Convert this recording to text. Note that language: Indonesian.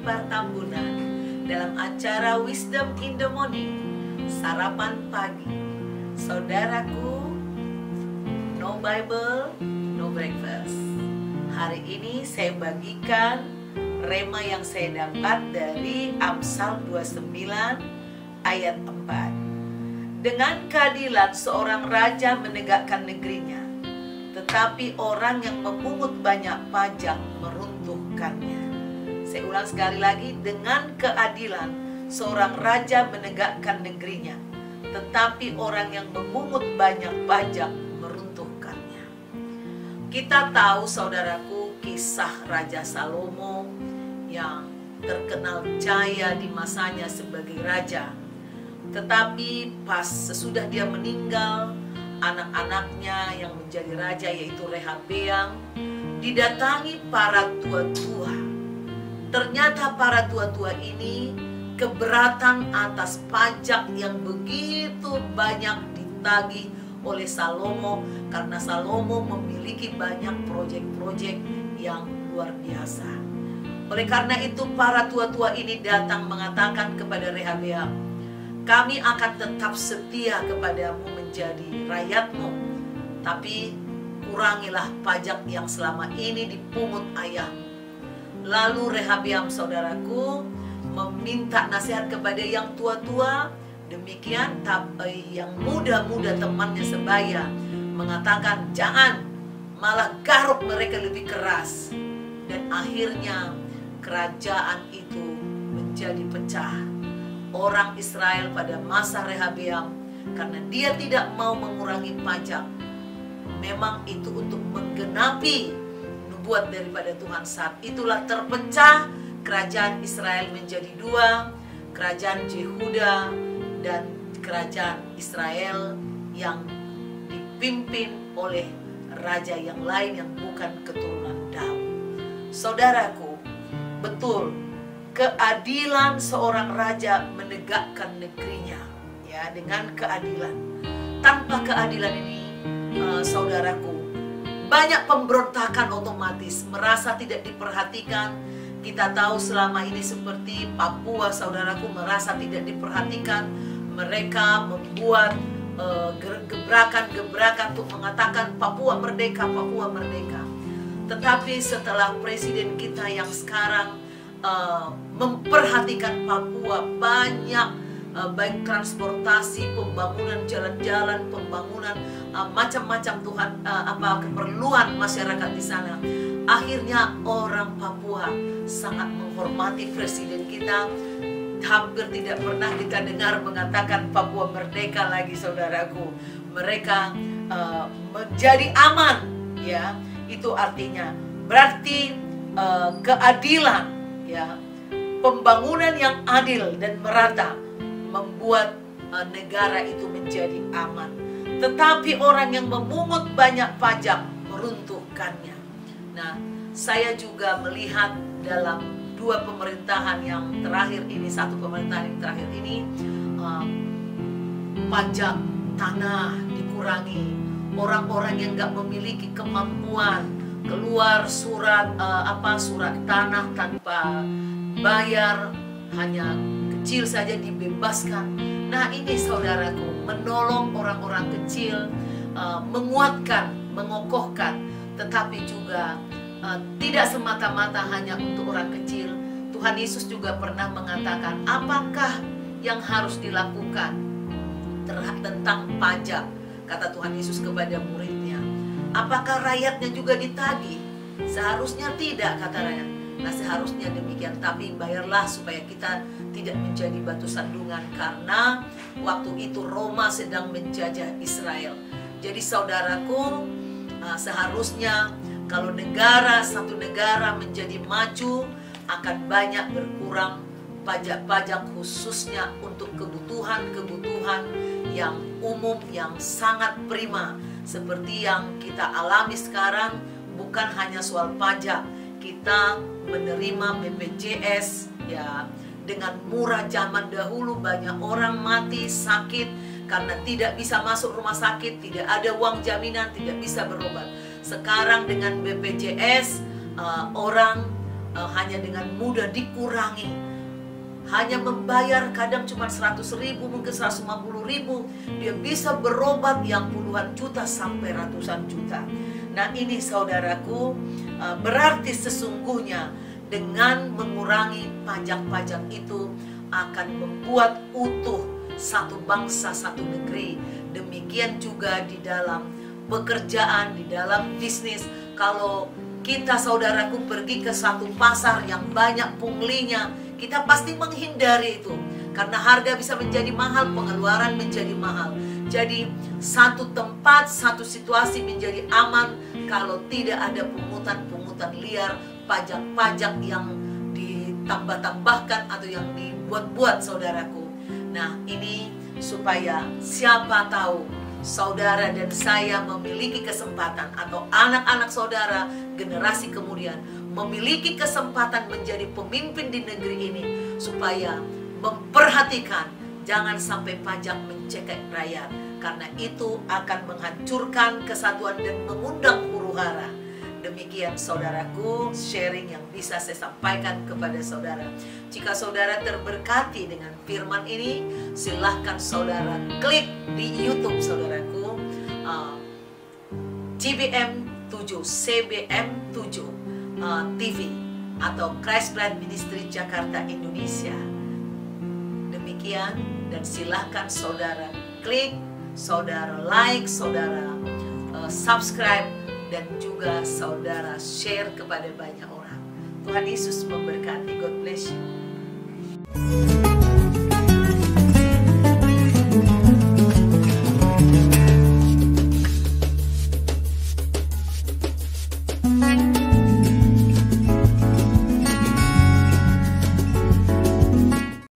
Ipar Tambunan dalam acara Wisdom in the Morning, sarapan pagi. Saudaraku, no Bible, no breakfast. Hari ini saya bagikan rema yang saya dapat dari Amsal 29 ayat 4. Dengan keadilan seorang raja menegakkan negerinya, tetapi orang yang memungut banyak pajak meruntuhkannya. Saya ulang sekali lagi, dengan keadilan seorang raja menegakkan negerinya, tetapi orang yang memungut banyak pajak meruntuhkannya. Kita tahu, saudaraku, kisah Raja Salomo yang terkenal jaya di masanya sebagai raja. Tetapi pas sesudah dia meninggal, anak-anaknya yang menjadi raja yaitu Rehabeam didatangi para tua-tua. Ternyata para tua-tua ini keberatan atas pajak yang begitu banyak ditagih oleh Salomo, karena Salomo memiliki banyak proyek-proyek yang luar biasa. Oleh karena itu para tua-tua ini datang mengatakan kepada Rehabeam, kami akan tetap setia kepadamu menjadi rakyatmu, tapi kurangilah pajak yang selama ini dipungut ayahmu. Lalu Rehabeam, saudaraku, meminta nasihat kepada yang tua-tua. Demikian yang muda-muda temannya sebaya mengatakan jangan, malah garuk mereka lebih keras. Dan akhirnya kerajaan itu menjadi pecah. Orang Israel pada masa Rehabeam, karena dia tidak mau mengurangi pajak, memang itu untuk menggenapi nubuat daripada Tuhan, saat itulah terpecah kerajaan Israel menjadi dua, kerajaan Yehuda dan kerajaan Israel yang dipimpin oleh raja yang lain yang bukan keturunan Daud. Saudaraku, betul, keadilan seorang raja menegakkan negerinya, ya, dengan keadilan. Tanpa keadilan ini, saudaraku, banyak pemberontakan otomatis, merasa tidak diperhatikan. Kita tahu selama ini seperti Papua, saudaraku, merasa tidak diperhatikan. Mereka membuat gebrakan-gebrakan untuk mengatakan Papua merdeka, Papua merdeka. Tetapi setelah presiden kita yang sekarang memperhatikan Papua, banyak baik transportasi, pembangunan jalan-jalan, pembangunan macam-macam Tuhan, keperluan masyarakat di sana. Akhirnya orang Papua sangat menghormati presiden kita. Hampir tidak pernah kita dengar mengatakan Papua merdeka lagi, saudaraku. Mereka menjadi aman, ya. Itu artinya berarti keadilan, ya, pembangunan yang adil dan merata membuat negara itu menjadi aman. Tetapi orang yang memungut banyak pajak meruntuhkannya. Nah, saya juga melihat dalam dua pemerintahan yang terakhir ini, satu pemerintahan yang terakhir ini, pajak tanah dikurangi. Orang-orang yang nggak memiliki kemampuan keluar surat surat tanah tanpa bayar, hanya kecil saja dibebaskan. Nah, ini saudaraku, menolong orang-orang kecil, menguatkan, mengokohkan, tetapi juga tidak semata-mata hanya untuk orang kecil. Tuhan Yesus juga pernah mengatakan, apakah yang harus dilakukan tentang pajak? Kata Tuhan Yesus kepada muridnya, apakah rakyatnya juga ditagih? Seharusnya tidak, kata rakyat. Nah, seharusnya demikian, tapi bayarlah supaya kita tidak menjadi batu sandungan, karena waktu itu Roma sedang menjajah Israel. Jadi saudaraku, seharusnya kalau satu negara menjadi maju, akan banyak berkurang pajak-pajak khususnya untuk kebutuhan-kebutuhan yang umum, yang sangat prima. Seperti yang kita alami sekarang, bukan hanya soal pajak, kita menerima BPJS, ya, dengan murah. Zaman dahulu banyak orang mati sakit karena tidak bisa masuk rumah sakit, tidak ada uang jaminan, tidak bisa berobat. Sekarang dengan BPJS, orang hanya dengan mudah dikurangi. Hanya membayar kadang cuma 100.000, mungkin 150.000, dia bisa berobat yang puluhan juta sampai ratusan juta. Nah ini saudaraku, berarti sesungguhnya dengan mengurangi pajak-pajak itu akan membuat utuh satu bangsa, satu negeri. Demikian juga di dalam pekerjaan, di dalam bisnis. Kalau kita saudaraku pergi ke satu pasar yang banyak punglinya, kita pasti menghindari itu. Karena harga bisa menjadi mahal, pengeluaran menjadi mahal. Jadi satu tempat, satu situasi menjadi aman kalau tidak ada pungutan-pungutan liar, pajak-pajak yang ditambah-tambahkan atau yang dibuat-buat saudaraku. Nah ini supaya siapa tahu saudara dan saya memiliki kesempatan, atau anak-anak saudara generasi kemudian memiliki kesempatan menjadi pemimpin di negeri ini, supaya memperhatikan jangan sampai pajak mencekik rakyat, karena itu akan menghancurkan kesatuan dan mengundang huru-hara. Demikian saudaraku, sharing yang bisa saya sampaikan kepada saudara. Jika saudara terberkati dengan firman ini, silahkan saudara klik di YouTube saudaraku, CBM 7 TV atau Christ Brand Ministry Jakarta Indonesia. Demikian, dan silahkan saudara klik, saudara like, saudara subscribe, dan juga saudara share kepada banyak orang. Tuhan Yesus memberkati. God bless you.